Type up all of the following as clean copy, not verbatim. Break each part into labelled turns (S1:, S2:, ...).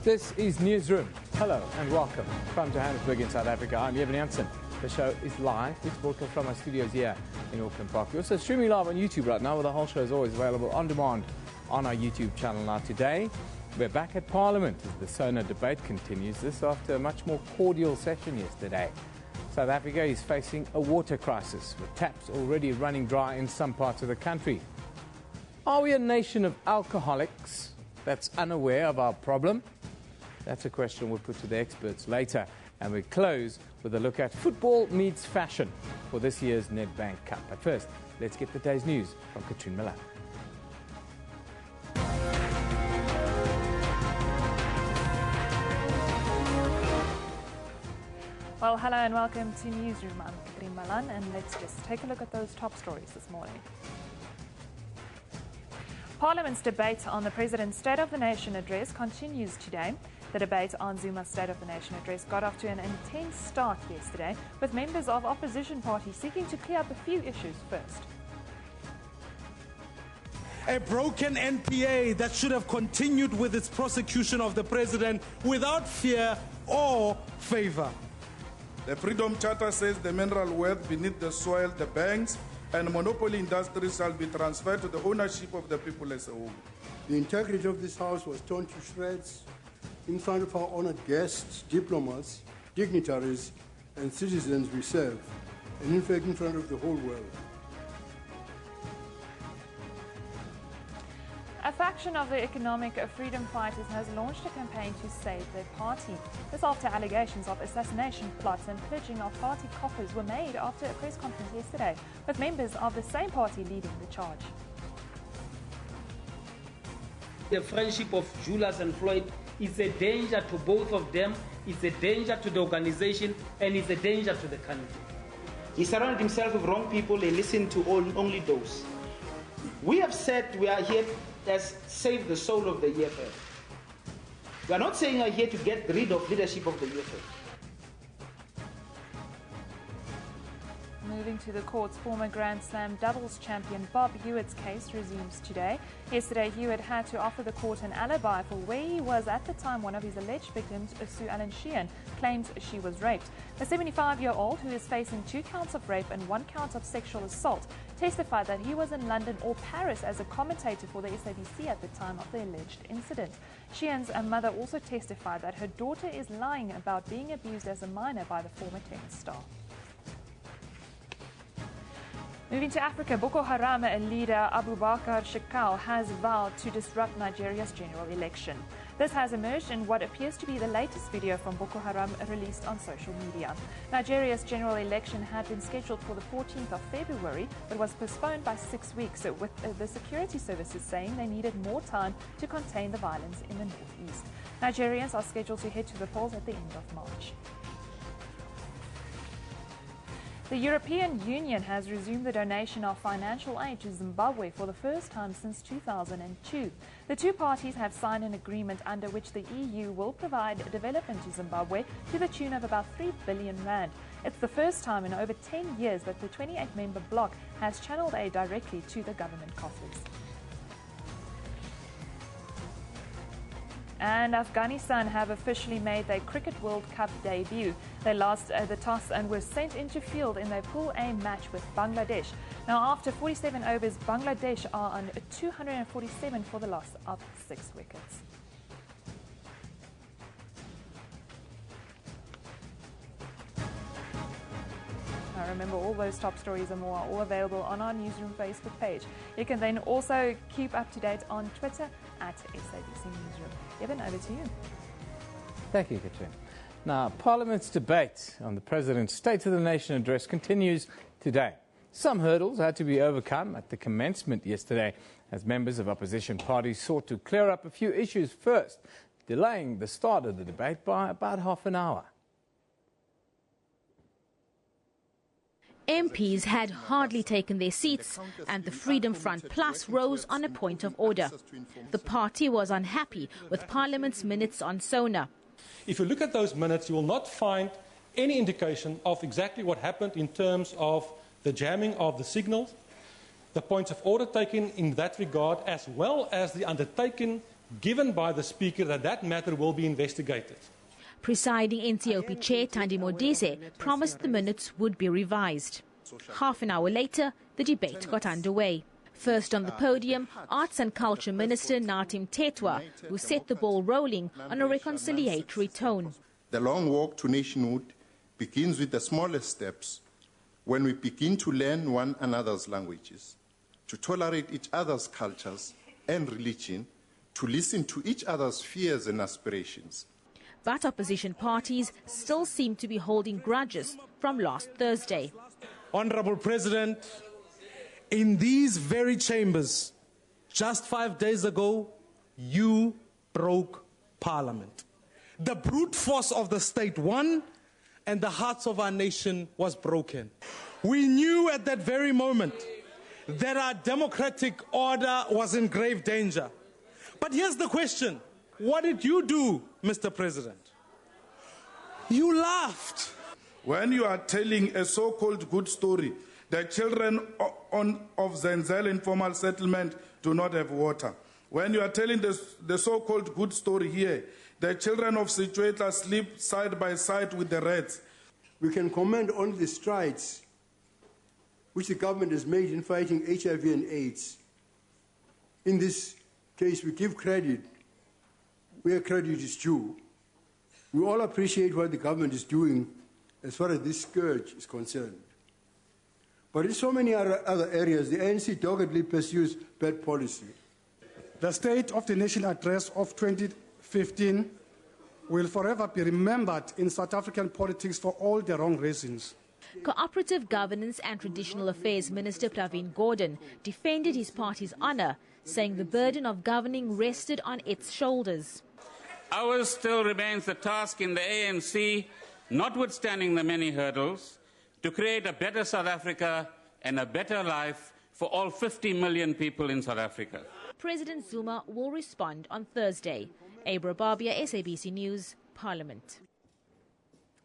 S1: This is Newsroom. Hello and welcome. From Johannesburg in South Africa, I'm Evan Jansen. The show is live. It's broadcast from our studios here in Auckland Park. We're also streaming live on YouTube right now, where the whole show is always available on demand on our YouTube channel. Now today, we're back at Parliament as the SONA debate continues. This after a much more cordial session yesterday. South Africa is facing a water crisis, with taps already running dry in some parts of the country. Are we a nation of alcoholics that's unaware of our problem? That's a question we'll put to the experts later. And we close with a look at football meets fashion for this year's Nedbank Cup. But first, let's get the day's news from Katrine Miller.
S2: Well, hello and welcome to Newsroom. I'm Katrine Malan, and let's just take a look at those top stories this morning. Parliament's debate on the President's State of the Nation address continues today. The debate on Zuma's State of the Nation address got off to an intense start yesterday, with members of opposition parties seeking to clear up a few issues first.
S3: A broken NPA that should have continued with its prosecution of the President without fear or favor.
S4: The Freedom Charter says the mineral wealth beneath the soil, the banks, and monopoly industries shall be transferred to the ownership of the people as a whole.
S5: The integrity of this House was torn to shreds in front of our honored guests, diplomats, dignitaries, and citizens we serve, and in fact in front of the whole world.
S2: A faction of the economic freedom fighters has launched a campaign to save their party. This after allegations of assassination plots and pledging of party coffers were made after a press conference yesterday, with members of the same party leading the charge.
S6: The friendship of Julius and Floyd is a danger to both of them, it's a danger to the organization, and it's a danger to the country.
S7: He surrounded himself with wrong people, he listened to only those. We have said we are here to save the soul of the EFF. We are not saying we are here to get rid of leadership of the EFF.
S2: Moving to the courts, former Grand Slam doubles champion Bob Hewitt's case resumes today. Yesterday, Hewitt had to offer the court an alibi for where he was at the time one of his alleged victims, Sue Ellen Sheehan, claimed she was raped. The 75-year-old, who is facing 2 counts of rape and 1 count of sexual assault, testified that he was in London or Paris as a commentator for the SABC at the time of the alleged incident. Sheehan's mother also testified that her daughter is lying about being abused as a minor by the former tennis star. Moving to Africa, Boko Haram leader Abu Bakr Shekau has vowed to disrupt Nigeria's general election. This has emerged in what appears to be the latest video from Boko Haram released on social media. Nigeria's general election had been scheduled for the 14th of February, but was postponed by 6 weeks, with the security services saying they needed more time to contain the violence in the northeast. Nigerians are scheduled to head to the polls at the end of March. The European Union has resumed the donation of financial aid to Zimbabwe for the first time since 2002. The two parties have signed an agreement under which the EU will provide development to Zimbabwe to the tune of about 3 billion rand. It's the first time in over 10 years that the 28-member bloc has channeled aid directly to the government coffers. And Afghanistan have officially made their Cricket World Cup debut. They lost the toss and were sent into field in their Pool A match with Bangladesh. Now, after 47 overs, Bangladesh are on 247 for the loss of 6 wickets. Now remember, all those top stories and more are all available on our Newsroom Facebook page. You can then also keep up to date on Twitter at SABC Newsroom. Evan, over to you.
S1: Thank you, Katrine. Now, Parliament's debate on the President's State of the Nation address continues today. Some hurdles had to be overcome at the commencement yesterday as members of opposition parties sought to clear up a few issues first, delaying the start of the debate by about half an hour.
S8: MPs had hardly taken their seats and the Freedom Front Plus rose on a point of order. The party was unhappy with Parliament's minutes on SONA.
S9: If you look at those minutes, you will not find any indication of exactly what happened in terms of the jamming of the signals, the points of order taken in that regard, as well as the undertaking given by the Speaker that that matter will be investigated.
S8: Presiding NCOP Chair Thandi Modise promised the minutes would be revised. Half an hour later, the debate got underway. First on the podium, Arts and Culture Minister Natim Tetwa, who set the ball rolling on a reconciliatory tone.
S10: The long walk to nationhood begins with the smallest steps, when we begin to learn one another's languages, to tolerate each other's cultures and religion, to listen to each other's fears and aspirations.
S8: But opposition parties still seem to be holding grudges from last Thursday.
S3: Honorable President, in these very chambers, just 5 days ago, you broke Parliament. The brute force of the state won, and the hearts of our nation was broken. We knew at that very moment that our democratic order was in grave danger. But here's the question. What did you do, Mr. President? You laughed.
S4: When you are telling a so-called good story, the children of Zenzele informal settlement do not have water. When you are telling the so-called good story here, the children of Situata sleep side by side with the rats.
S5: We can commend on the strides which the government has made in fighting HIV and AIDS. In this case, we give credit where credit is due. We all appreciate what the government is doing as far as this scourge is concerned. But in so many other areas, the ANC doggedly pursues bad policy.
S11: The State of the Nation Address of 2015 will forever be remembered in South African politics for all the wrong reasons.
S8: Cooperative Governance and Traditional Affairs Minister Pravin Gordhan defended his party's honour, saying the burden of governing rested on its shoulders.
S12: Ours still remains the task in the ANC, notwithstanding the many hurdles, to create a better South Africa and a better life for all 50 million people in South Africa.
S8: President Zuma will respond on Thursday. Abra Barbia, SABC News, Parliament.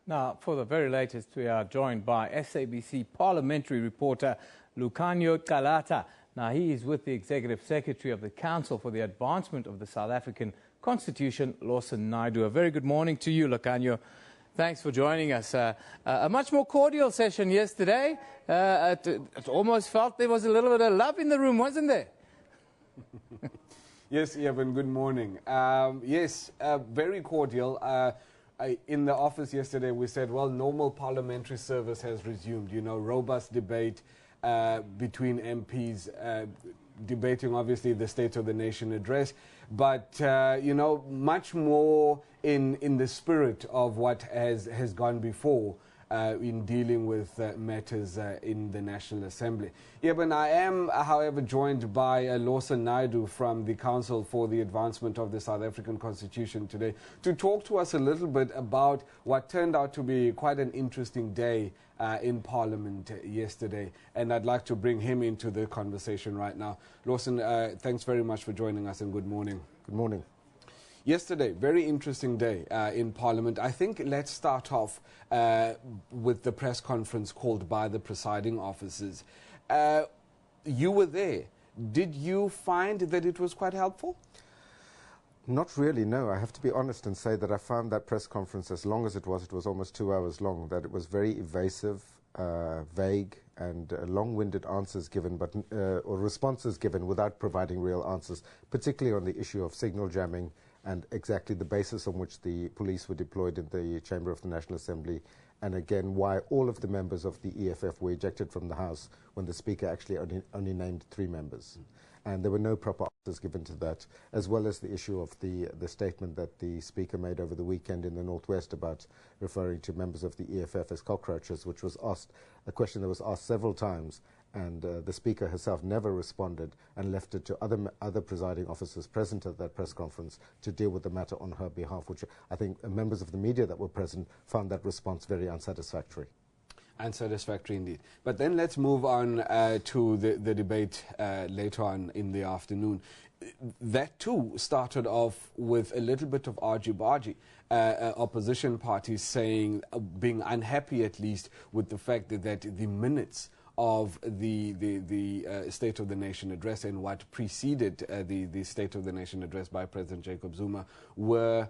S1: Now, for the very latest, we are joined by SABC parliamentary reporter Lucanio Calata. Now, he is with the Executive Secretary of the Council for the Advancement of the South African Constitution, Lawson Naidoo. A very good morning to you, Lucanio. Thanks for joining us. A much more cordial session yesterday. It almost felt there was a little bit of love in the room, wasn't there?
S13: Yes, Evan, good morning. Yes, very cordial. In the office yesterday, we said, well, normal parliamentary service has resumed. You know, robust debate between MPs, debating, obviously, the State of the Nation address. But, you know, much more in the spirit of what has gone before in dealing with matters in the National Assembly. Yeah, but I am, however, joined by Lawson Naidoo from the Council for the Advancement of the South African Constitution today to talk to us a little bit about what turned out to be quite an interesting day in Parliament yesterday. And I'd like to bring him into the conversation right now. Lawson, thanks very much for joining us and good morning.
S14: Good morning.
S13: Yesterday, very interesting day in Parliament. I think let's start off with the press conference called by the presiding officers. You were there. Did you find that it was quite helpful?
S14: Not really, no. I have to be honest and say that I found that press conference, as long as it was almost 2 hours long, that it was very evasive, vague, and long-winded answers given, but or responses given without providing real answers, particularly on the issue of signal jamming and exactly the basis on which the police were deployed in the Chamber of the National Assembly, and again why all of the members of the EFF were ejected from the House when the Speaker actually only named 3 members. And there were no proper answers given to that, as well as the issue of the statement that the Speaker made over the weekend in the Northwest about referring to members of the EFF as cockroaches, which was asked, a question that was asked several times, and the Speaker herself never responded and left it to other presiding officers present at that press conference to deal with the matter on her behalf, which I think members of the media that were present found that response very unsatisfactory.
S13: Unsatisfactory indeed. But then let's move on to the debate later on in the afternoon. That too started off with a little bit of argy-bargy. Opposition parties saying, being unhappy at least with the fact that the minutes of the State of the Nation address and what preceded the State of the Nation address by President Jacob Zuma were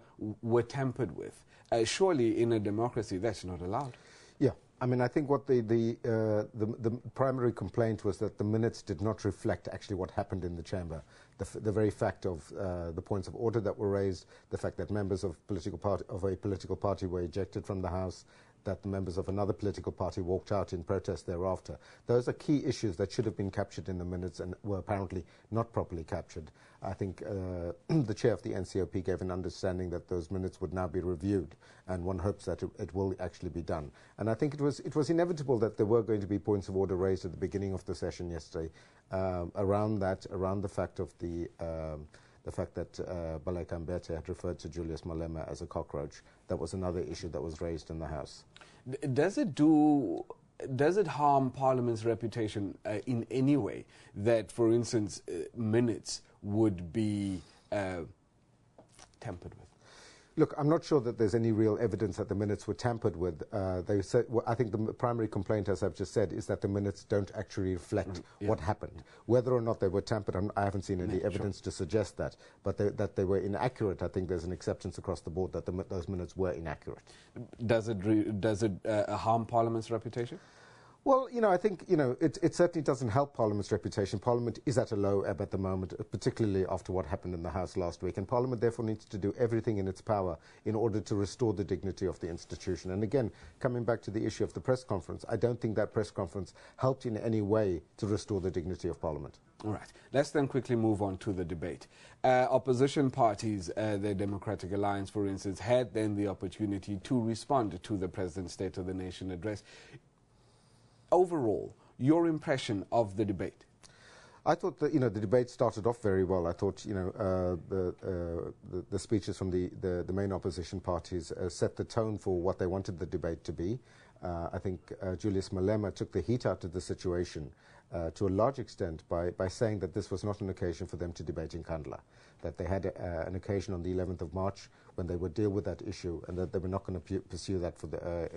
S13: tampered with. Surely, in a democracy, that's not allowed.
S14: Yeah. I mean, I think what the primary complaint was that the minutes did not reflect actually what happened in the chamber. The very fact of the points of order that were raised, the fact that members of a political party were ejected from the House, that the members of another political party walked out in protest thereafter. Those are key issues that should have been captured in the minutes and were apparently not properly captured. I think the chair of the NCOP gave an understanding that those minutes would now be reviewed, and one hopes that it will actually be done. And I think it was inevitable that there were going to be points of order raised at the beginning of the session yesterday around the fact that Baleka Mbete had referred to Julius Malema as a cockroach. That was another issue that was raised in the House.
S13: Does it harm Parliament's reputation in any way that, for instance, minutes would be tampered with?
S14: Look, I'm not sure that there's any real evidence that the minutes were tampered with. I think the primary complaint, as I've just said, is that the minutes don't actually reflect what happened. Whether or not they were tampered, I haven't seen any evidence to suggest that. But that they were inaccurate, I think there's an acceptance across the board that those minutes were inaccurate. Does
S13: it harm Parliament's reputation?
S14: Well, I think, it certainly doesn't help Parliament's reputation. Parliament is at a low ebb at the moment, particularly after what happened in the House last week. And Parliament therefore needs to do everything in its power in order to restore the dignity of the institution. And again, coming back to the issue of the press conference, I don't think that press conference helped in any way to restore the dignity of Parliament.
S13: All right. Let's then quickly move on to the debate. Opposition parties, the Democratic Alliance, for instance, had then the opportunity to respond to the President's State of the Nation address. Overall, your impression of the debate?
S14: I thought that the debate started off very well. I thought the speeches from the main opposition parties set the tone for what they wanted the debate to be. I think Julius Malema took the heat out of the situation to a large extent by saying that this was not an occasion for them to debate in Kandla, that they had an occasion on the 11th of March when they would deal with that issue, and that they were not going to pursue that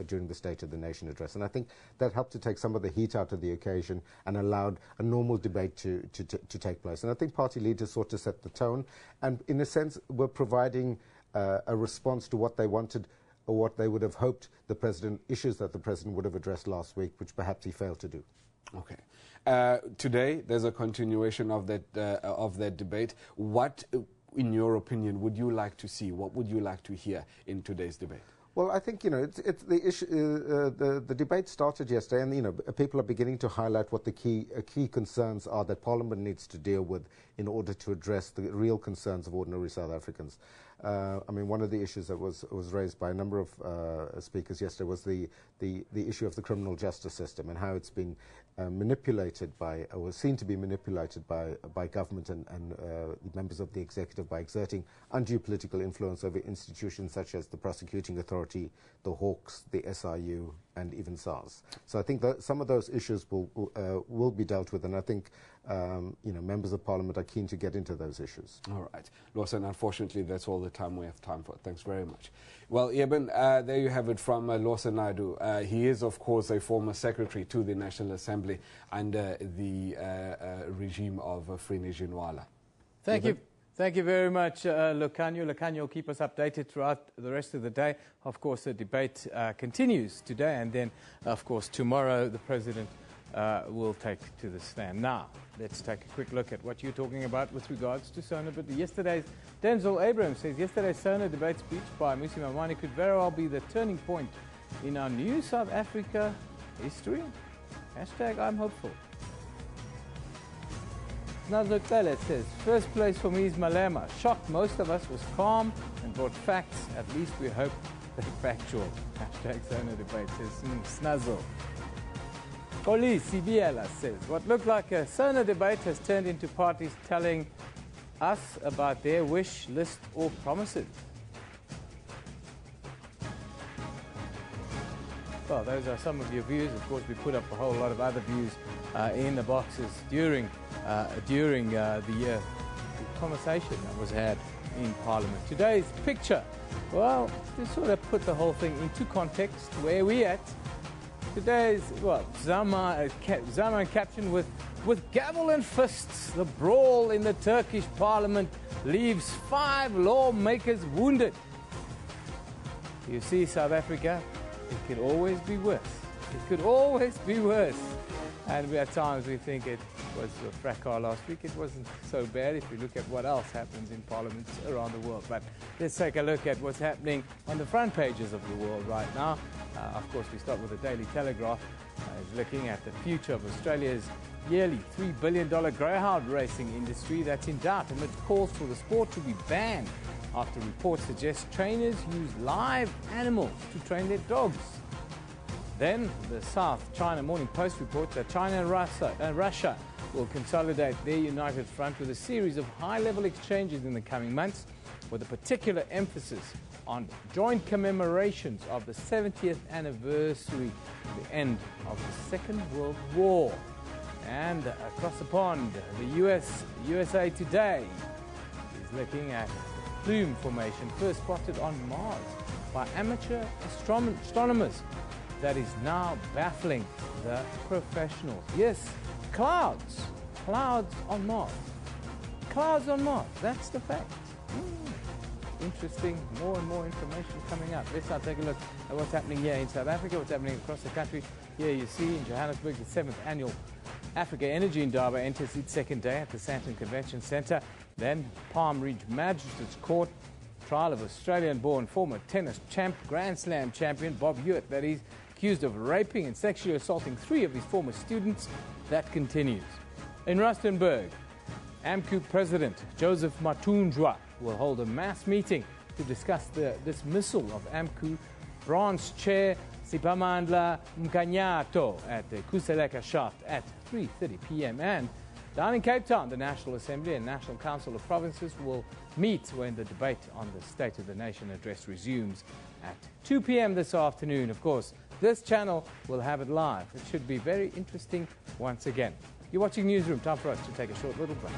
S14: during the State of the Nation address. And I think that helped to take some of the heat out of the occasion and allowed a normal debate to take place. And I think party leaders sought to set the tone and, in a sense, were providing a response to what they wanted or what they would have hoped issues that the President would have addressed last week, which perhaps he failed to do.
S13: Okay. Today, there's a continuation of that debate. What, in your opinion, would you like to see? What would you like to hear in today's debate?
S14: Well, I think, it's the issue. The debate started yesterday, and people are beginning to highlight what the key concerns are that Parliament needs to deal with in order to address the real concerns of ordinary South Africans. One of the issues that was raised by a number of speakers yesterday was the issue of the criminal justice system and how it's been manipulated or seen to be manipulated by government and members of the executive by exerting undue political influence over institutions such as the prosecuting authority, the Hawks, the SIU, and even SARS. So I think that some of those issues will be dealt with, and I think members of Parliament are keen to get into those issues.
S13: All right. Lawson, unfortunately, that's all the time we have time for. Thanks very much. Well, Eben, there you have it from Lawson Naidu. He is, of course, a former secretary to the National Assembly under the regime of Frini Ginwala.
S1: Thank you. Thank you very much, Lucanio. Lucanio will keep us updated throughout the rest of the day. Of course, the debate continues today, and then, of course, tomorrow the President will take to the stand. Now, let's take a quick look at what you're talking about with regards to SONA. But yesterday's Denzel Abrams says yesterday's SONA debate speech by Musi Mamani could very well be the turning point in our new South Africa history. Hashtag I'm hopeful. Nazokele says, first place for me is Malema. Shocked most of us, was calm and brought facts. At least we hope they're factual. Hashtag SONA debate says, snuzzle. Oli Sibiela says, what looked like a SONA debate has turned into parties telling us about their wish list or promises. Well, those are some of your views. Of course, we put up a whole lot of other views in the boxes during the conversation that was had in Parliament. Today's picture, well, to sort of put the whole thing into context, where are we at? Today's, well, Zaman captioned with gavel and fists, the brawl in the Turkish parliament leaves 5 lawmakers wounded. You see, South Africa, it could always be worse. It could always be worse. And at times we think it was a fracas last week. It wasn't so bad if we look at what else happens in parliaments around the world. But let's take a look at what's happening on the front pages of the world right now. Of course, we start with the Daily Telegraph. It's looking at the future of Australia's yearly $3 billion greyhound racing industry that's in doubt amid calls for the sport to be banned after reports suggest trainers use live animals to train their dogs. Then the South China Morning Post reports that China and Russia will consolidate their united front with a series of high-level exchanges in the coming months, with a particular emphasis on joint commemorations of the 70th anniversary of the end of the Second World War. And across the pond, the USA Today is looking at the plume formation first spotted on Mars by amateur astronomers that is now baffling the professionals. Yes, clouds on Mars. Clouds on Mars, that's the fact. Interesting, more and more information coming up. Let's now take a look at what's happening here in South Africa, what's happening across the country. Here you see in Johannesburg, the 7th annual Africa Energy Indaba enters its second day at the Sandton Convention Centre. Then Palm Ridge Magistrates Court, trial of Australian-born former tennis Grand Slam champion Bob Hewitt, that is, accused of raping and sexually assaulting 3 of his former students. That continues. In Rustenburg, AMCU President Joseph Matunjwa will hold a mass meeting to discuss the dismissal of AMCU branch chair Sipamandla Mkanyato at the Kuseleka shaft at 3:30 p.m. And down in Cape Town, the National Assembly and National Council of Provinces will meet when the debate on the State of the Nation address resumes at 2 p.m. this afternoon. Of course, this channel will have it live. It should be very interesting once again. You're watching Newsroom. Time for us to take a short little break.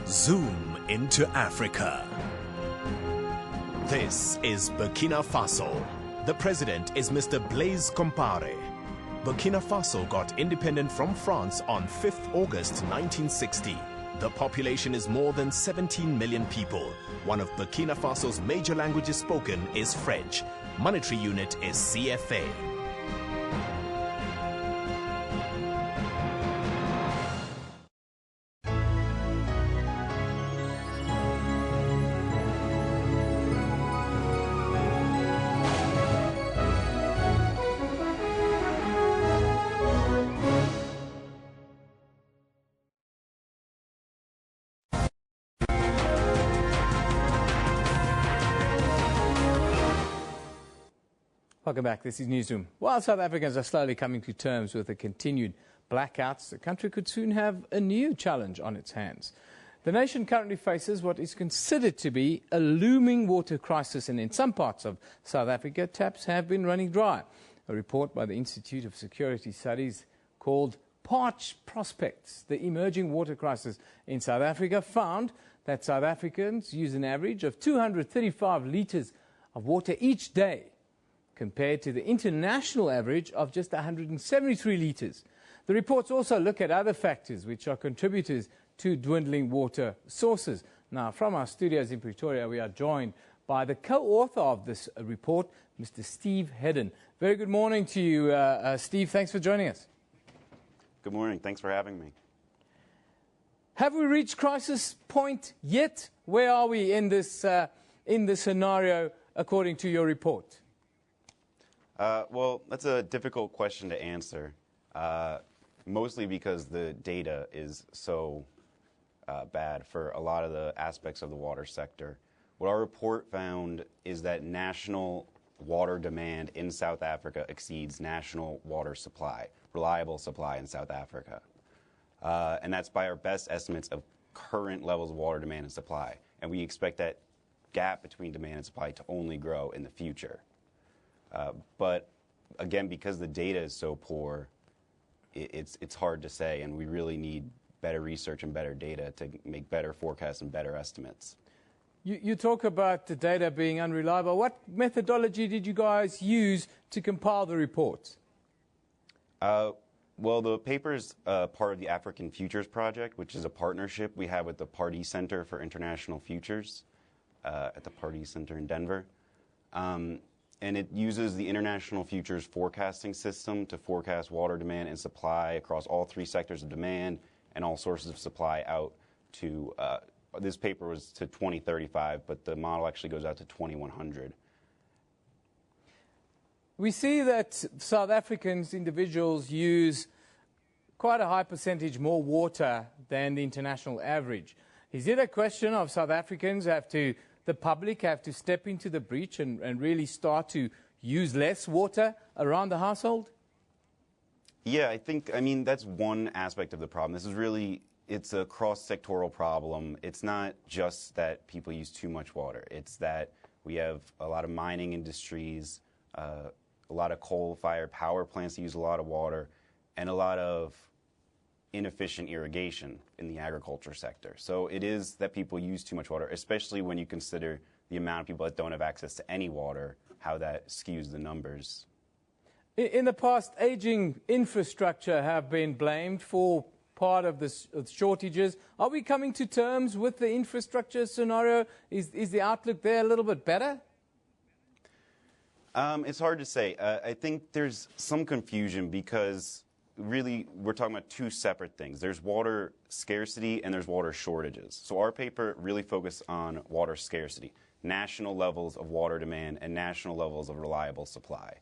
S15: Zoom into Africa. This is Burkina Faso. The president is Mr. Blaise Compaoré. Burkina Faso got independent from France on 5th August 1960. The population is more than 17 million people. One of Burkina Faso's major languages spoken is French. Monetary unit is CFA.
S1: Welcome back. This is Newsroom. While South Africans are slowly coming to terms with the continued blackouts, the country could soon have a new challenge on its hands. The nation currently faces what is considered to be a looming water crisis, and in some parts of South Africa, taps have been running dry. A report by the Institute of Security Studies called Parched Prospects, the Emerging Water Crisis in South Africa, found that South Africans use an average of 235 litres of water each day, compared to the international average of just 173 litres. The reports also look at other factors which are contributors to dwindling water sources. Now, from our studios in Pretoria, we are joined by the co-author of this report, Mr. Steve Hedden. Very good morning to you, Steve. Thanks for joining us.
S16: Good morning. Thanks for having me.
S1: Have we reached crisis point yet? Where are we in this scenario, according to your report?
S16: Well, that's a difficult question to answer, mostly because the data is so bad for a lot of the aspects of the water sector. What our report found is that national water demand in South Africa exceeds national water supply, reliable supply in South Africa. and that's by our best estimates of current levels of water demand and supply. And we expect that gap between demand and supply to only grow in the future. But again, because the data is so poor, it's hard to say, and we really need better research and better data to make better forecasts and better estimates.
S1: You talk about the data being unreliable. What methodology did you guys use to compile the reports?
S16: Well, the paper is part of the African Futures Project, which is a partnership we have with the Pardee Center for International Futures at the Pardee Center in Denver. And it uses the International Futures Forecasting System to forecast water demand and supply across all three sectors of demand and all sources of supply out to, this paper was to 2035, but the model actually goes out to 2100.
S1: We see that South Africans, individuals, use quite a high percentage more water than the international average. Is it a question of South Africans the public have to step into the breach and really start to use less water around the household?
S16: Yeah, I mean, that's one aspect of the problem. This is really, it's a cross-sectoral problem. It's not just that people use too much water. It's that we have a lot of mining industries, a lot of coal-fired power plants that use a lot of water, and a lot of inefficient irrigation in the agriculture sector. So it is that people use too much water, especially when you consider the amount of people that don't have access to any water, how that skews the numbers.
S1: In the past, aging infrastructure have been blamed for part of the shortages. Are we coming to terms with the infrastructure scenario? Is the outlook there a little bit better?
S16: It's hard to say. I think there's some confusion because really we're talking about two separate things. There's water scarcity and there's water shortages. So our paper really focused on water scarcity, national levels of water demand and national levels of reliable supply.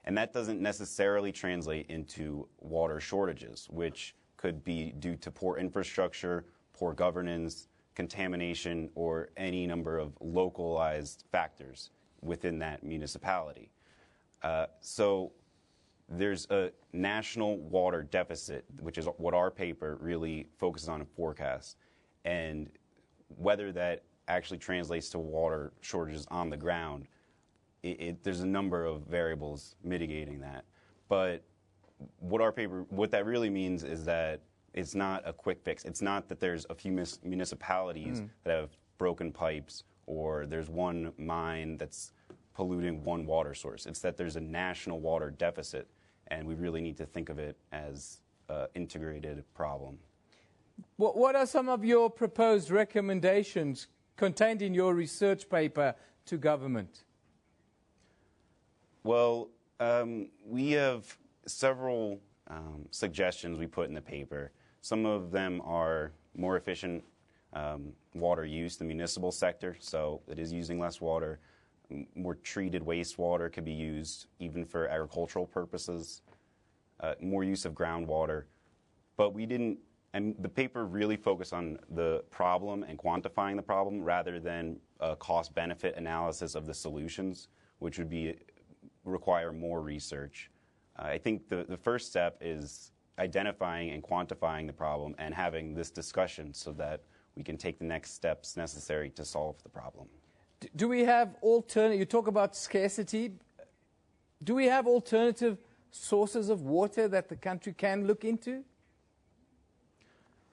S16: And that doesn't necessarily translate into water shortages, which could be due to poor infrastructure, poor governance, contamination, or any number of localized factors within that municipality. So there's a national water deficit, which is what our paper really focuses on and forecasts. And whether that actually translates to water shortages on the ground, there's a number of variables mitigating that. But what that really means is that it's not a quick fix. It's not that there's a few municipalities that have broken pipes or there's one mine that's polluting one water source. It's that there's a national water deficit, and we really need to think of it as an integrated problem.
S1: What are some of your proposed recommendations contained in your research paper to government?
S16: Well, we have several suggestions we put in the paper. Some of them are more efficient water use, the municipal sector, so it is using less water. More treated wastewater could be used even for agricultural purposes. More use of groundwater. But we didn't, and the paper really focused on the problem and quantifying the problem rather than a cost-benefit analysis of the solutions, which would require more research. I think the first step is identifying and quantifying the problem and having this discussion so that we can take the next steps necessary to solve the problem.
S1: Do we have you talk about scarcity. Do we have alternative sources of water that the country can look into?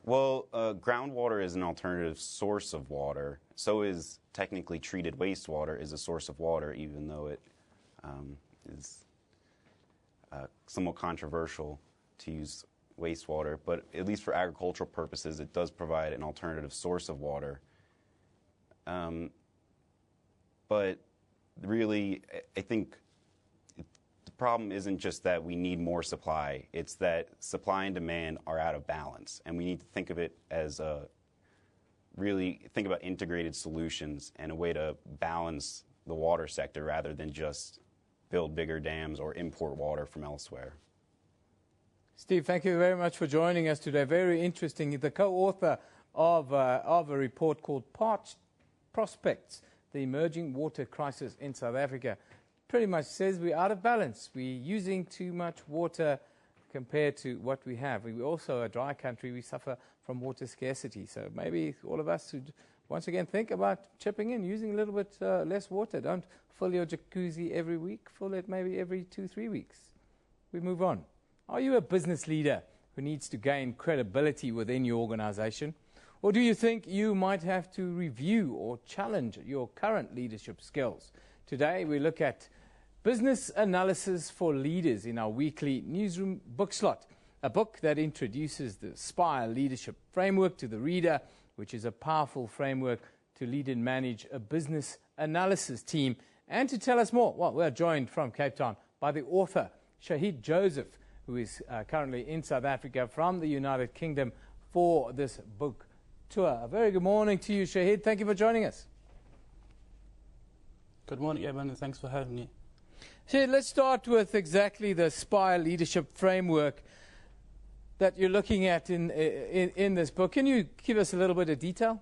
S16: Well, groundwater is an alternative source of water. So is technically treated wastewater is a source of water, even though it is somewhat controversial to use wastewater. But at least for agricultural purposes, it does provide an alternative source of water. But really, I think the problem isn't just that we need more supply. It's that supply and demand are out of balance. And we need to think of it as think about integrated solutions and a way to balance the water sector rather than just build bigger dams or import water from elsewhere.
S1: Steve, thank you very much for joining us today. Very interesting. The co-author of a report called Parched Prospects, the Emerging Water Crisis in South Africa, pretty much says we're out of balance. We're using too much water compared to what we have. We're also a dry country. We suffer from water scarcity. So maybe all of us should once again think about chipping in, using a little bit less water. Don't fill your jacuzzi every week. Fill it maybe every 2-3 weeks. We move on. Are you a business leader who needs to gain credibility within your organization? Or do you think you might have to review or challenge your current leadership skills? Today we look at business analysis for leaders in our weekly Newsroom book slot, a book that introduces the SPIRE leadership framework to the reader, which is a powerful framework to lead and manage a business analysis team. And to tell us more, well, we're joined from Cape Town by the author, Shahid Joseph, who is currently in South Africa from the United Kingdom for this book tour. A very good morning to you, Shahid. Thank you for joining us.
S17: Good morning, Evan, and thanks for having me.
S1: Shahid, let's start with exactly the SPIRE leadership framework that you're looking at in this book. Can you give us a little bit of detail?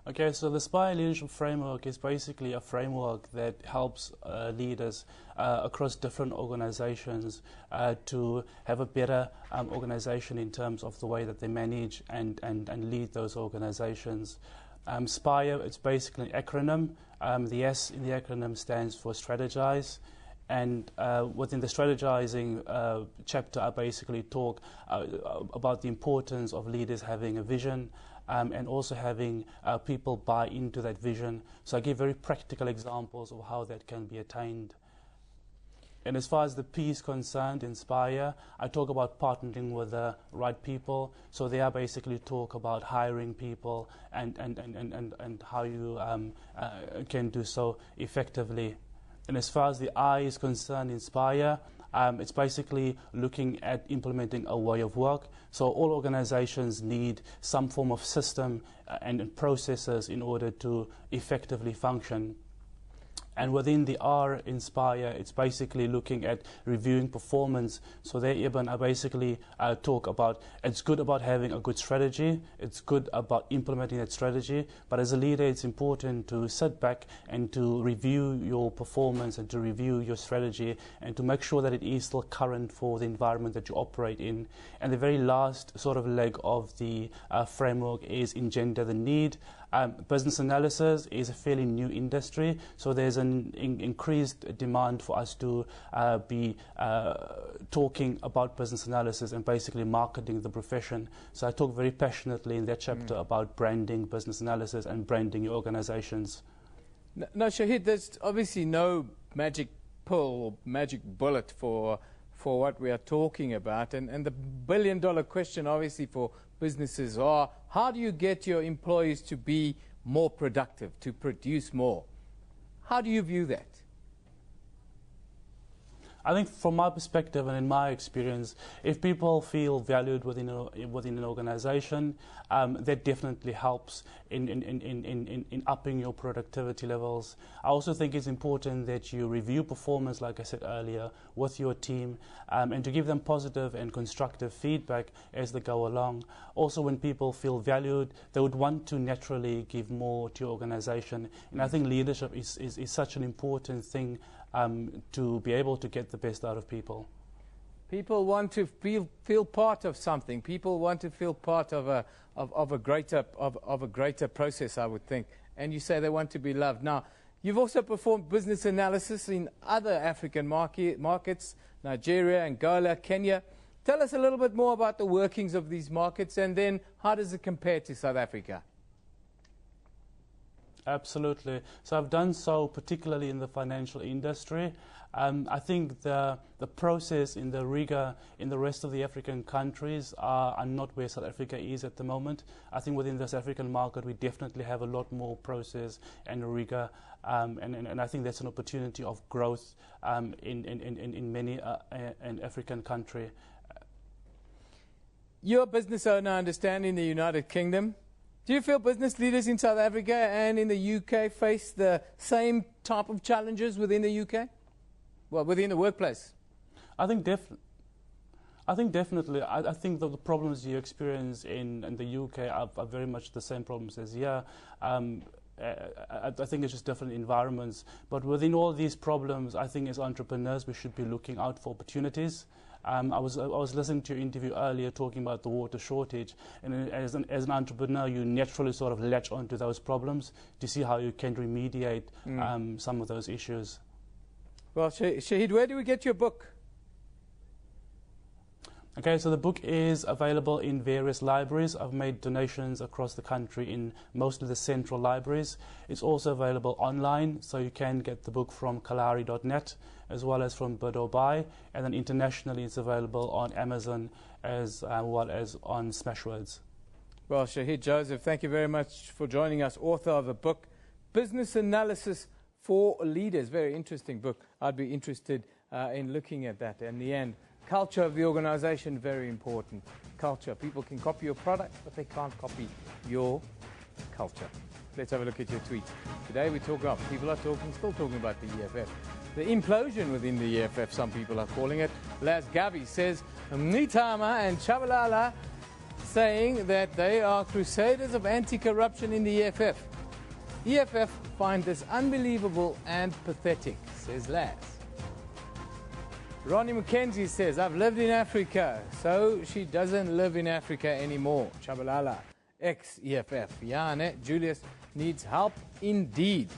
S17: Okay, so the SPIRE leadership framework is basically a framework that helps leaders across different organizations to have a better organization in terms of the way that they manage and lead those organizations. SPIRE, it's basically an acronym. The S in the acronym stands for strategize. And within the strategizing chapter, I basically talk about the importance of leaders having a vision and also having people buy into that vision. So I give very practical examples of how that can be attained. And as far as the P is concerned, Inspire, I talk about partnering with the right people. So there I basically talk about hiring people and how you can do so effectively. And as far as the I is concerned, Inspire, it's basically looking at implementing a way of work. So all organizations need some form of system and processes in order to effectively function. And within the R, Inspire, it's basically looking at reviewing performance. So there, Eben, I basically talk about it's good about having a good strategy. It's good about implementing that strategy. But as a leader, it's important to sit back and to review your performance and to review your strategy and to make sure that it is still current for the environment that you operate in. And the very last sort of leg of the framework is engender the need. Business analysis is a fairly new industry, so there's an increased demand for us to be talking about business analysis and basically marketing the profession. So I talk very passionately in that chapter about branding business analysis and branding your organizations.
S1: Now, Shahid, there's obviously no magic pill or magic bullet for what we are talking about. And the billion-dollar question, obviously, for businesses are, how do you get your employees to be more productive, to produce more? How do you view that?
S17: I think from my perspective and in my experience, if people feel valued within an organization, that definitely helps in upping your productivity levels. I also think it's important that you review performance, like I said earlier, with your team and to give them positive and constructive feedback as they go along. Also, when people feel valued, they would want to naturally give more to your organization. And I think leadership is such an important thing to be able to get the best out of people.
S1: People want to feel part of something. People want to feel part of a greater process, I would think. And you say they want to be loved. Now, you've also performed business analysis in other African markets, Nigeria, Angola, Kenya. Tell us a little bit more about the workings of these markets, and then how does it compare to South Africa?
S17: Absolutely. So I've done so particularly in the financial industry. I think the process in the rigor in the rest of the African countries are not where South Africa is at the moment. I think within the South African market we definitely have a lot more process and rigor, and I think that's an opportunity of growth in many an African country.
S1: You're a business owner, I understand, in the United Kingdom. Do you feel business leaders in South Africa and in the UK face the same type of challenges within the UK? Well, within the workplace?
S17: I think definitely. I think that the problems you experience in the UK are very much the same problems as here. I think it's just different environments. But within all these problems, I think as entrepreneurs, we should be looking out for opportunities. I was listening to your interview earlier talking about the water shortage, and as an entrepreneur, you naturally sort of latch onto those problems to see how you can remediate some of those issues.
S1: Well, Shahid, where do we get your book?
S17: Okay, so the book is available in various libraries. I've made donations across the country in most of the central libraries. It's also available online, so you can get the book from kalari.net as well as from Bidobai, and then internationally it's available on Amazon as well as on Smashwords.
S1: Well, Shahid Joseph, thank you very much for joining us, author of the book, Business Analysis for Leaders. Very interesting book. I'd be interested in looking at that. In the end, culture of the organization, very important. Culture. People can copy your product, but they can't copy your culture. Let's have a look at your tweets. Today we talk about, people are still talking about the EFF. The implosion within the EFF, some people are calling it. Laz Gavi says, Nitama and Chabalala saying that they are crusaders of anti-corruption in the EFF. EFF find this unbelievable and pathetic, says Laz. Ronnie McKenzie says, I've lived in Africa, so she doesn't live in Africa anymore. Chabalala, ex-EFF. Yane, Julius needs help indeed.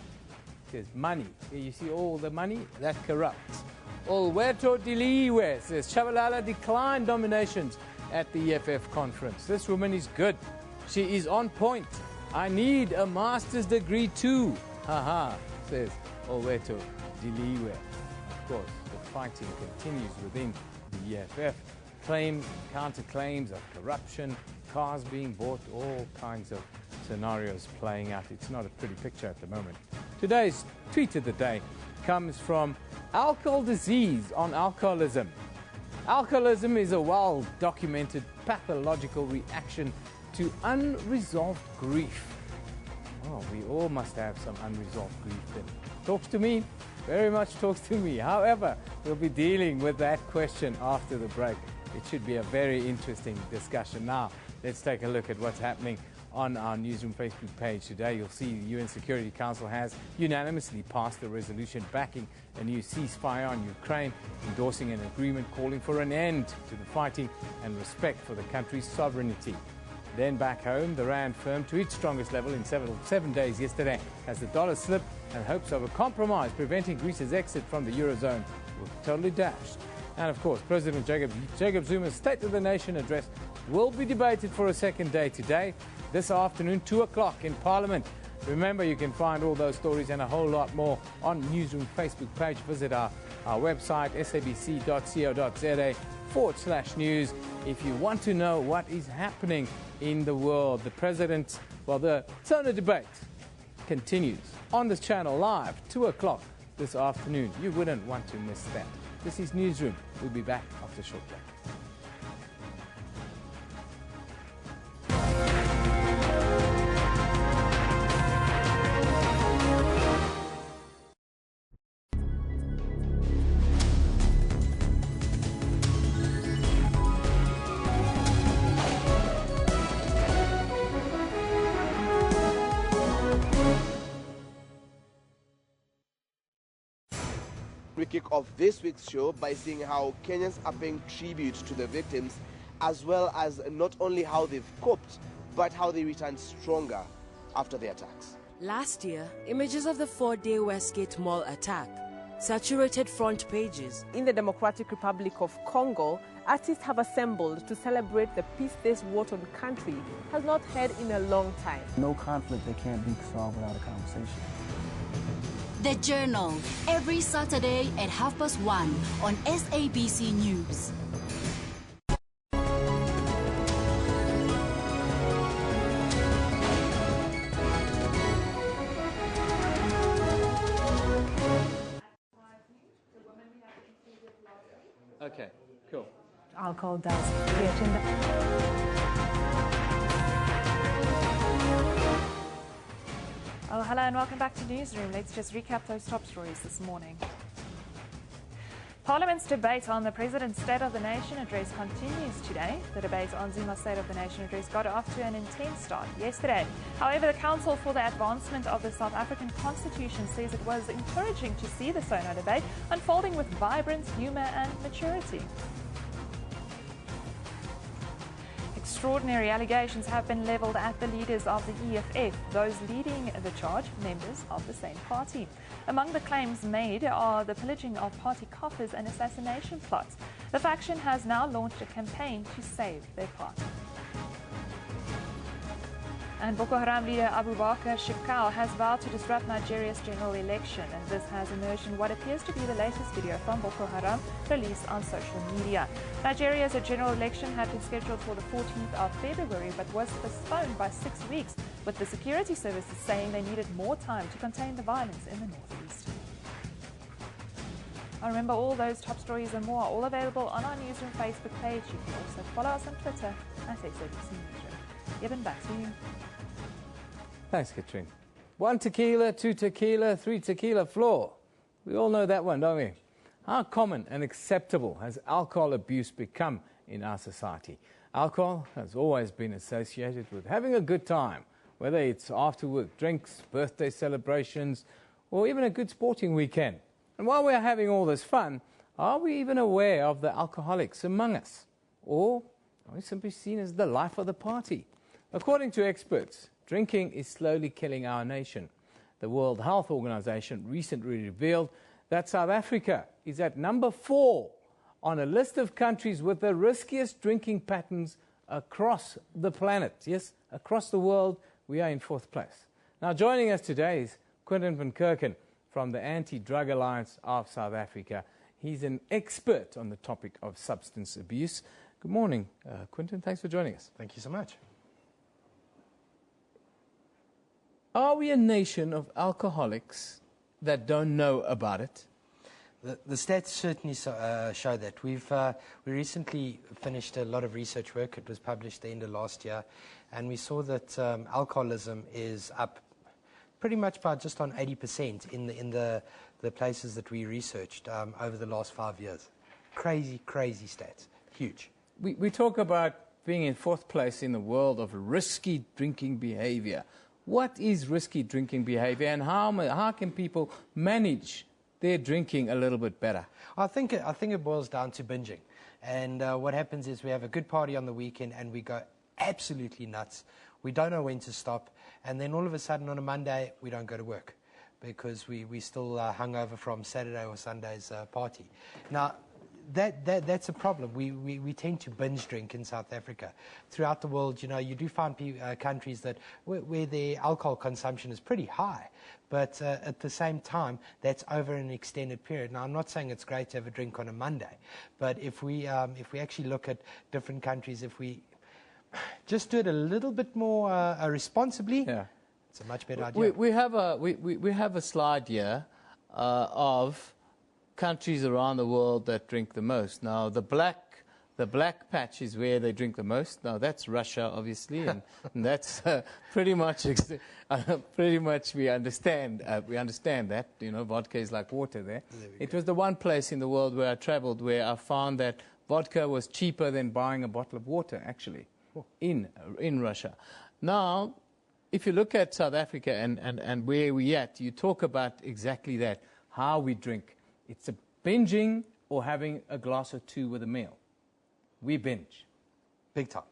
S1: Says, money. Here you see all the money that corrupts. Olweto Diliwe says, Chabalala declined nominations at the EFF conference. This woman is good. She is on point. I need a master's degree too. Haha, says Olweto Diliwe. Of course, fighting continues within the EFF. Counterclaims of corruption, cars being bought, all kinds of scenarios playing out. It's not a pretty picture at the moment. Today's tweet of the day comes from Alcohol Disease on Alcoholism. Alcoholism is a well-documented pathological reaction to unresolved grief. Oh, we all must have some unresolved grief then. Talks to me. Very much talks to me. However, we'll be dealing with that question after the break. It should be a very interesting discussion. Now, let's take a look at what's happening on our Newsroom Facebook page today. You'll see the UN Security Council has unanimously passed a resolution backing a new ceasefire on Ukraine, endorsing an agreement calling for an end to the fighting and respect for the country's sovereignty. Then back home, the rand firmed to its strongest level in 7 days yesterday as the dollar slipped and hopes of a compromise preventing Greece's exit from the Eurozone were totally dashed. And of course, President Jacob Zuma's State of the Nation address will be debated for a second day today, this afternoon, 2 o'clock in Parliament. Remember, you can find all those stories and a whole lot more on Newsroom Facebook page. Visit our website, sabc.co.za/news. If you want to know what is happening in the world, the Tsona debate continues on this channel live, 2 o'clock this afternoon. You wouldn't want to miss that. This is Newsroom. We'll be back after a short break.
S18: We kick off this week's show by seeing how Kenyans are paying tribute to the victims, as well as not only how they've coped, but how they returned stronger after the attacks.
S19: Last year, images of the 4-day Westgate Mall attack saturated front pages.
S20: In the Democratic Republic of Congo, artists have assembled to celebrate the peace this war-torn country has not had in a long time.
S21: No conflict that can't be solved without a conversation.
S22: The Journal, every Saturday at 1:30 on SABC News.
S1: Okay, cool.
S23: Alcohol does get in the...
S2: Oh, hello and welcome back to Newsroom. Let's just recap those top stories this morning. Parliament's debate on the President's State of the Nation address continues today. The debate on Zuma's State of the Nation address got off to an intense start yesterday. However, the Council for the Advancement of the South African Constitution says it was encouraging to see the SONA debate unfolding with vibrance, humour and maturity. Extraordinary allegations have been levelled at the leaders of the EFF, those leading the charge, members of the same party. Among the claims made are the pillaging of party coffers and assassination plots. The faction has now launched a campaign to save their party. And Boko Haram leader Abu Bakr Shekau has vowed to disrupt Nigeria's general election, and this has emerged in what appears to be the latest video from Boko Haram released on social media. Nigeria's general election had been scheduled for the 14th of February but was postponed by 6 weeks, with the security services saying they needed more time to contain the violence in the northeast. Remember, all those top stories and more are all available on our Newsroom Facebook page. You can also follow us on Twitter at SABC Newsroom. Given back to you.
S1: Thanks, Katrine. 1 tequila, 2 tequila, 3 tequila floor. We all know that one, don't we? How common and acceptable has alcohol abuse become in our society? Alcohol has always been associated with having a good time, whether it's after work drinks, birthday celebrations, or even a good sporting weekend. And while we're having all this fun, are we even aware of the alcoholics among us? Or are we simply seen as the life of the party? According to experts, drinking is slowly killing our nation. The World Health Organization recently revealed that South Africa is at number 4 on a list of countries with the riskiest drinking patterns across the planet. Yes, across the world, we are in 4th place. Now, joining us today is Quinton van Kerken from the Anti-Drug Alliance of South Africa. He's an expert on the topic of substance abuse. Good morning, Quinton. Thanks for joining us.
S6: Thank you so much.
S1: Are we a nation of alcoholics that don't know about it?
S6: The stats certainly show that. We recently finished a lot of research work. It was published the end of last year, and we saw that alcoholism is up pretty much by just on 80% in the places that we researched over the last 5 years. Crazy, crazy stats. Huge.
S1: We talk about being in 4th place in the world of risky drinking behavior. What is risky drinking behavior, and how can people manage their drinking a little bit better?
S6: I think it boils down to binging. And what happens is we have a good party on the weekend and we go absolutely nuts. We don't know when to stop. And then all of a sudden on a Monday, we don't go to work because we still hung over from Saturday or Sunday's party. Now, that's a problem. We tend to binge drink in South Africa. Throughout the world, you know, you do find countries that where their alcohol consumption is pretty high, but at the same time, that's over an extended period. Now, I'm not saying it's great to have a drink on a Monday, but if we actually look at different countries, if we just do it a little bit more responsibly, yeah, it's a much better idea.
S1: We have a slide here of countries around the world that drink the most. Now, the black patch is where they drink the most. Now, that's Russia, obviously, and that's pretty much we understand that. You know, vodka is like water there. It was the one place in the world where I traveled where I found that vodka was cheaper than buying a bottle of water, actually, in Russia. Now, if you look at South Africa and where we're at, you talk about exactly that, how we drink. It's a binging or having a glass or two with a meal. We binge.
S6: Big time.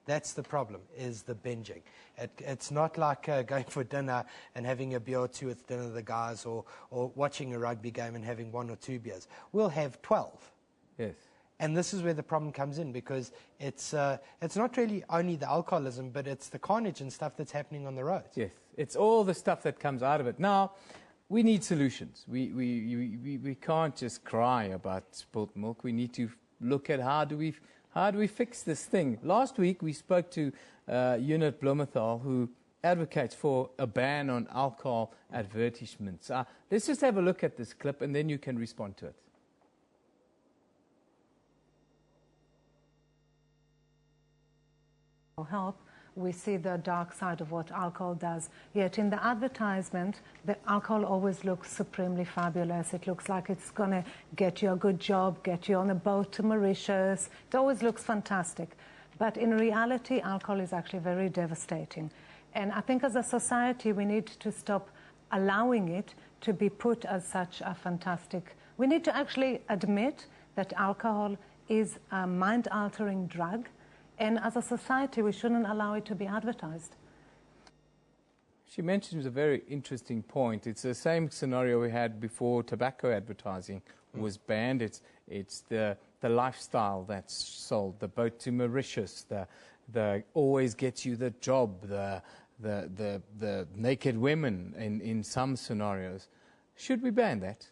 S6: That's the problem, is the binging. It's not like going for dinner and having a beer or two with dinner with the guys, or watching a rugby game and having 1 or 2 beers. We'll have 12.
S1: Yes.
S6: And this is where the problem comes in, because it's not really only the alcoholism, but it's the carnage and stuff that's happening on the roads.
S1: Yes, it's all the stuff that comes out of it. Now, we need solutions. We can't just cry about spilt milk. We need to look at how do we fix this thing. Last week we spoke to Unit Blumenthal, who advocates for a ban on alcohol advertisements. Let's just have a look at this clip and then you can respond to it.
S23: Help we see the dark side of what alcohol does. Yet in the advertisement, the alcohol always looks supremely fabulous. It looks like it's going to get you a good job, get you on a boat to Mauritius. It always looks fantastic. But in reality, alcohol is actually very devastating. And I think as a society, we need to stop allowing it to be put as such a fantastic... We need to actually admit that alcohol is a mind-altering drug, and as a society, we shouldn't allow it to be advertised.
S1: She mentions a very interesting point. It's the same scenario we had before tobacco advertising was banned. It's the lifestyle that's sold, the boat to Mauritius, the always gets you the job, the naked women in some scenarios. Should we ban that?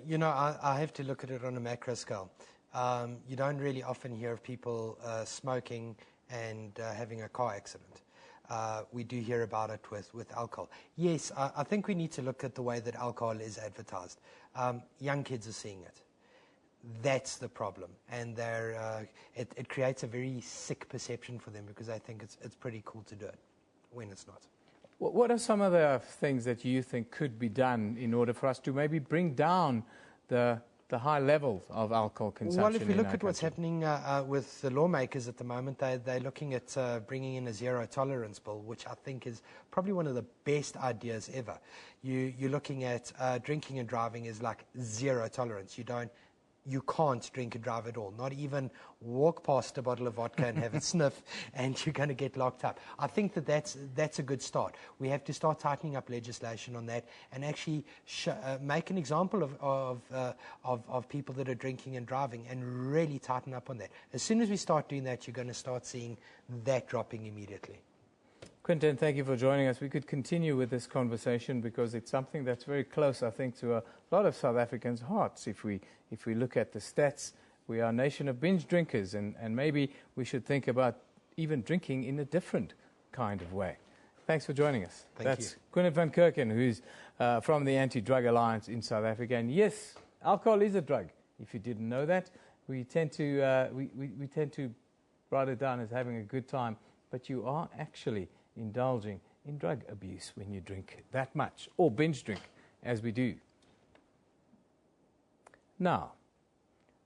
S6: You know, I have to look at it on a macro scale. You don't really often hear of people smoking and having a car accident. We do hear about it with alcohol. Yes, I think we need to look at the way that alcohol is advertised. Young kids are seeing it. That's the problem. And it creates a very sick perception for them because they think it's pretty cool to do it when it's not.
S1: What are some of the things that you think could be done in order for us to maybe bring down the high levels of alcohol consumption?
S6: Well, if we look at what's happening with the lawmakers at the moment, they're looking at bringing in a zero tolerance bill, which I think is probably one of the best ideas ever. You're looking at drinking and driving is like zero tolerance. You can't drink and drive at all, not even walk past a bottle of vodka and have a sniff and you're going to get locked up. I think that's a good start. We have to start tightening up legislation on that and actually make an example of people that are drinking and driving and really tighten up on that. As soon as we start doing that, you're going to start seeing that dropping immediately.
S1: Quinton, thank you for joining us. We could continue with this conversation because it's something that's very close, I think, to a lot of South Africans' hearts. If we look at the stats, we are a nation of binge drinkers, and maybe we should think about even drinking in a different kind of way. Thanks for joining us. That's Quinton van Kerken, who's from the Anti-Drug Alliance in South Africa. And yes, alcohol is a drug. If you didn't know that, we tend to write it down as having a good time, but you are actually indulging in drug abuse when you drink that much, or binge drink, as we do. Now,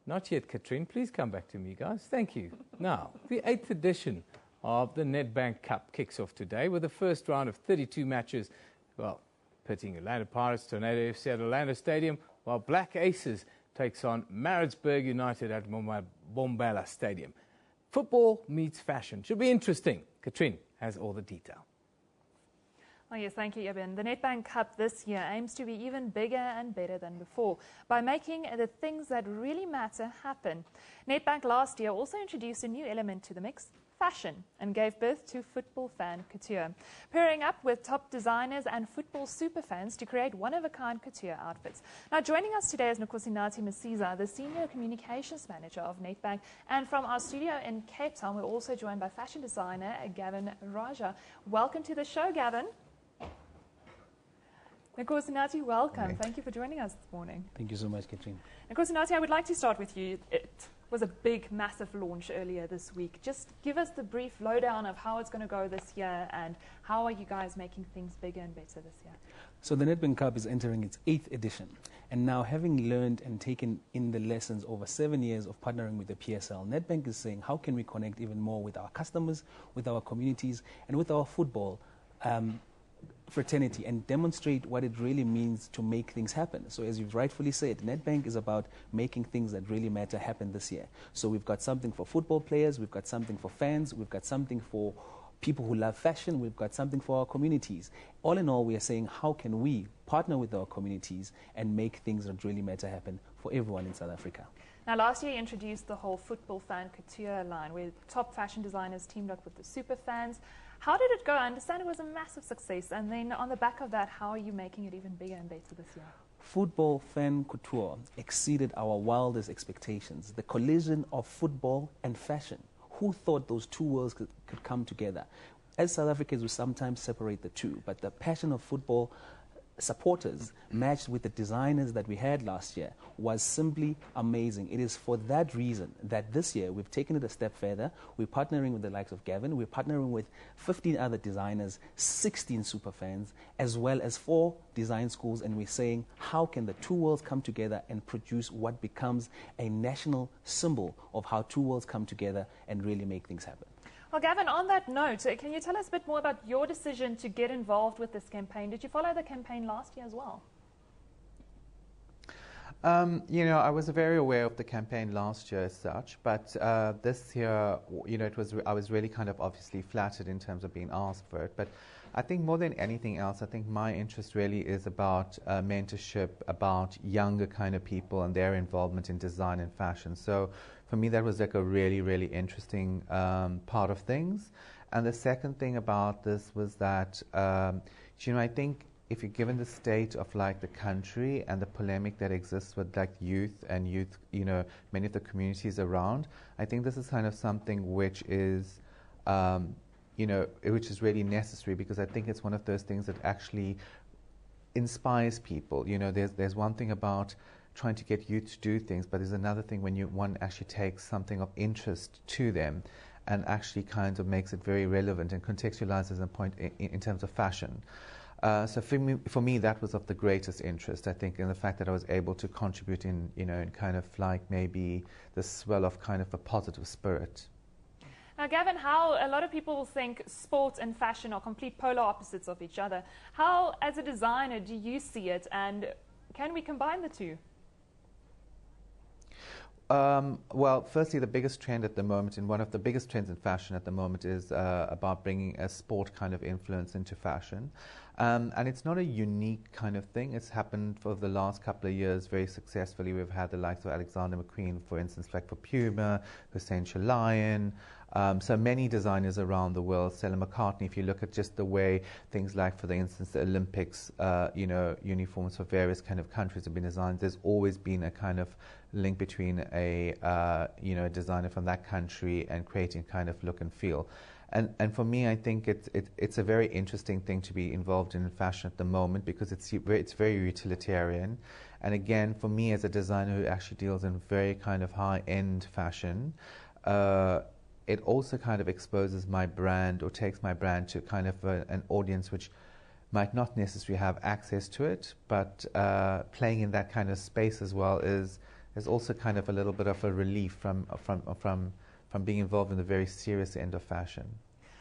S1: not yet, Katrine. Please come back to me, guys. Thank you. Now, the 8th edition of the Nedbank Cup kicks off today with the first round of 32 matches, well, pitting Orlando Pirates, Tornado FC at Orlando Stadium, while Black Aces takes on Maritzburg United at Bombala Stadium. Football meets fashion. Should be interesting. Katrine has all the detail.
S2: Oh yes, thank you, Eben. The Nedbank Cup this year aims to be even bigger and better than before by making the things that really matter happen. Nedbank last year also introduced a new element to the mix, fashion, and gave birth to Football Fan Couture, pairing up with top designers and football superfans to create one-of-a-kind couture outfits. Now, joining us today is Nkosinathi Masiza, the Senior Communications Manager of Nedbank, and from our studio in Cape Town, we're also joined by fashion designer Gavin Raja. Welcome to the show, Gavin. Nkosinathi, welcome. Thank you for joining us this morning.
S7: Thank you so much, Katrine.
S2: Nkosinathi, I would like to start with you. It was a big, massive launch earlier this week. Just give us the brief lowdown of how it's going to go this year and how are you guys making things bigger and better this year?
S7: So the Nedbank Cup is entering its 8th edition. And now, having learned and taken in the lessons over 7 years of partnering with the PSL, Nedbank is saying, how can we connect even more with our customers, with our communities, and with our football fraternity and demonstrate what it really means to make things happen. So as you've rightfully said, Nedbank is about making things that really matter happen this year. So we've got something for football players, we've got something for fans, we've got something for people who love fashion, we've got something for our communities. All in all, we are saying, how can we partner with our communities and make things that really matter happen for everyone in South Africa?
S2: Now, last year you introduced the whole Football Fan Couture line, where top fashion designers teamed up with the super fans. How did it go? I understand it was a massive success. And then on the back of that, how are you making it even bigger and better this year?
S7: Football Fan Couture exceeded our wildest expectations. The collision of football and fashion. Who thought those two worlds could come together? As South Africans, we sometimes separate the two, but the passion of football supporters matched with the designers that we had last year was simply amazing. It is for that reason that this year we've taken it a step further. We're partnering with the likes of Gavin. We're partnering with 15 other designers, 16 superfans, as well as 4 design schools, and we're saying how can the two worlds come together and produce what becomes a national symbol of how two worlds come together and really make things happen.
S2: Well, Gavin, on that note, can you tell us a bit more about your decision to get involved with this campaign? Did you follow the campaign last year as well?
S3: You know, I was very aware of the campaign last year as such, but this year, you know, I was really kind of obviously flattered in terms of being asked for it. But I think more than anything else, I think my interest really is about mentorship, about younger kind of people and their involvement in design and fashion. So for me, that was like a really, really interesting part of things. And the second thing about this was that, you know, I think if you're given the state of like the country and the polemic that exists with like youth, you know, many of the communities around, I think this is kind of something which is, you know, which is really necessary, because I think it's one of those things that actually inspires people. You know, there's one thing about trying to get youth to do things, but there's another thing when one actually takes something of interest to them and actually kind of makes it very relevant and contextualizes a point in terms of fashion. So for me, that was of the greatest interest, I think, in the fact that I was able to contribute in, you know, in kind of like maybe the swell of kind of a positive spirit.
S2: Now, Gavin, how a lot of people will think sport and fashion are complete polar opposites of each other. How, as a designer, do you see it, and can we combine the two?
S3: Well, firstly, the biggest trend at the moment, and one of the biggest trends in fashion at the moment, is about bringing a sport kind of influence into fashion. And it's not a unique kind of thing. It's happened for the last couple of years very successfully. We've had the likes of Alexander McQueen, for instance, like for Puma, Hussein Chalayan, so many designers around the world. Stella McCartney, if you look at just the way things like, for the instance, the Olympics, you know, uniforms for various kind of countries have been designed, there's always been a kind of link between a, you know, a designer from that country and creating kind of look and feel. And for me, I think it's a very interesting thing to be involved in fashion at the moment, because it's very utilitarian. And again, for me as a designer who actually deals in very kind of high-end fashion, it also kind of exposes my brand, or takes my brand to kind of an audience which might not necessarily have access to it, but playing in that kind of space as well is also kind of a little bit of a relief from being involved in the very serious end of fashion.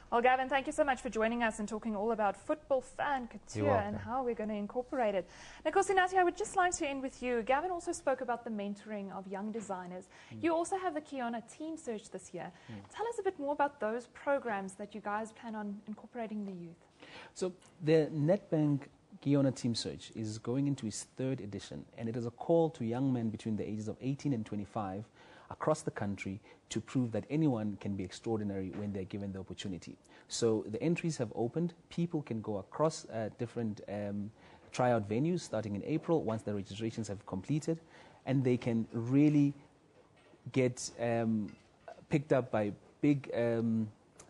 S2: Well, Gavin, thank you so much for joining us and talking all about football fan couture and how we're going to incorporate it. Now, Kosinati, I would just like to end with you. Gavin also spoke about the mentoring of young designers. You also have the Kiona Team Search this year. Tell us a bit more about those programs that you guys plan on incorporating the youth.
S7: So the Nedbank Kiona Team Search is going into its 3rd edition, and it is a call to young men between the ages of 18 and 25 across the country to prove that anyone can be extraordinary when they're given the opportunity. So the entries have opened. People can go across different tryout venues starting in April once the registrations have completed, and they can really get picked up by big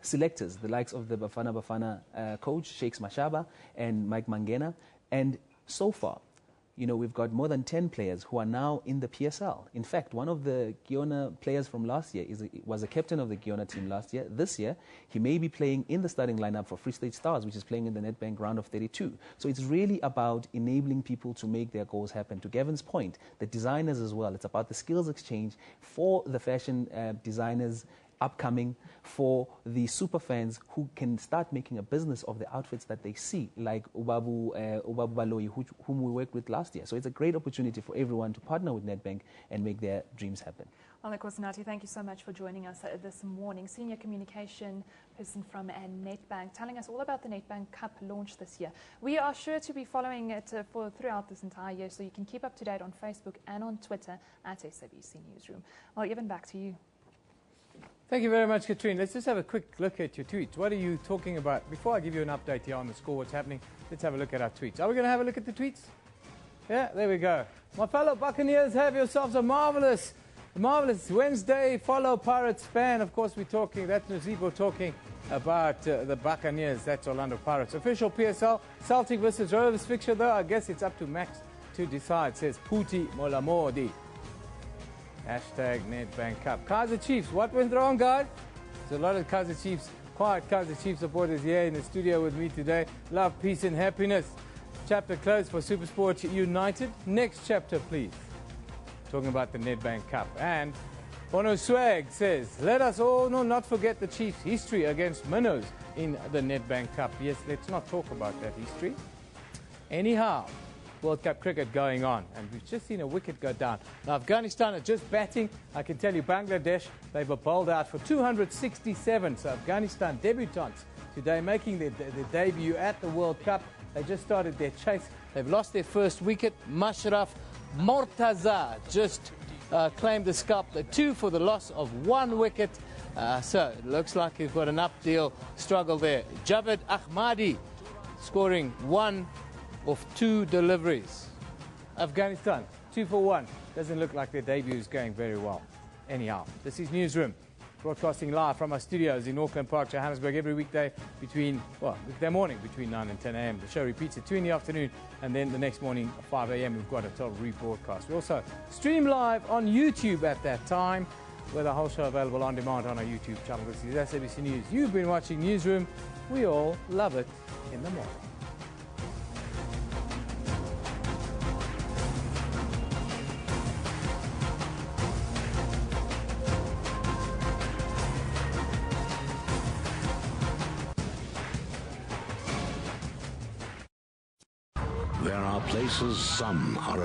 S7: selectors, the likes of the Bafana Bafana coach, Shakes Mashaba, and Mike Mangena. And so far, you know, we've got more than 10 players who are now in the PSL. In fact, one of the Kiona players from last year was a captain of the Kiona team last year. This year, he may be playing in the starting lineup for Free State Stars, which is playing in the Nedbank round of 32. So it's really about enabling people to make their goals happen. To Gavin's point, the designers as well. It's about the skills exchange for the fashion designers upcoming, for the super fans who can start making a business of the outfits that they see, like Ubabu Baloyi, whom we worked with last year. So it's a great opportunity for everyone to partner with Nedbank and make their dreams happen.
S2: Well, Kosinati, thank you so much for joining us this morning. Senior communication person from Nedbank, telling us all about the Nedbank Cup launch this year. We are sure to be following it throughout this entire year, so you can keep up to date on Facebook and on Twitter at SABC Newsroom. Well, Evan, back to you.
S1: Thank you very much, Katrine. Let's just have a quick look at your tweets. What are you talking about? Before I give you an update here on the score, what's happening, let's have a look at our tweets. Are we going to have a look at the tweets? Yeah, there we go. My fellow Buccaneers, have yourselves a marvelous Wednesday. Follow Pirates fan. Of course, we're talking, that's Nzibo talking. about the Buccaneers. That's Orlando Pirates. Official PSL Celtic versus Rovers fixture, though. I guess it's up to Max to decide, says Puti Molamodi. Hashtag Nedbank Cup. Kaizer Chiefs, what went wrong, guys? There's a lot of Kaizer Chiefs, quiet Kaizer Chiefs supporters here in the studio with me today. Love, peace and happiness. Chapter closed for Supersport United. Next chapter, please. Talking about the Nedbank Cup. And Bono Swag says, let us all not forget the Chiefs' history against Minnows in the Nedbank Cup. Yes, let's not talk about that history. Anyhow, World Cup cricket going on, and we've just seen a wicket go down. Now, Afghanistan are just batting. I can tell you, Bangladesh, they were bowled out for 267. So Afghanistan debutants today making their debut at the World Cup. They just started their chase. They've lost their first wicket. Mashraf Mortaza just claimed the scalp, the 2 for the loss of 1 wicket. So it looks like he's got an up-deal struggle there. Javed Ahmadi scoring 1 of 2 deliveries. Afghanistan, 2 for 1. Doesn't look like their debut is going very well. Anyhow, this is Newsroom, broadcasting live from our studios in Auckland Park, Johannesburg, every weekday weekday morning between 9 and 10 a.m. The show repeats at 2 in the afternoon, and then the next morning at 5 a.m. we've got a total rebroadcast. We also stream live on YouTube at that time, with the whole show available on demand on our YouTube channel. This is SABC News. You've been watching Newsroom. We all love it in the morning.
S4: There are places some are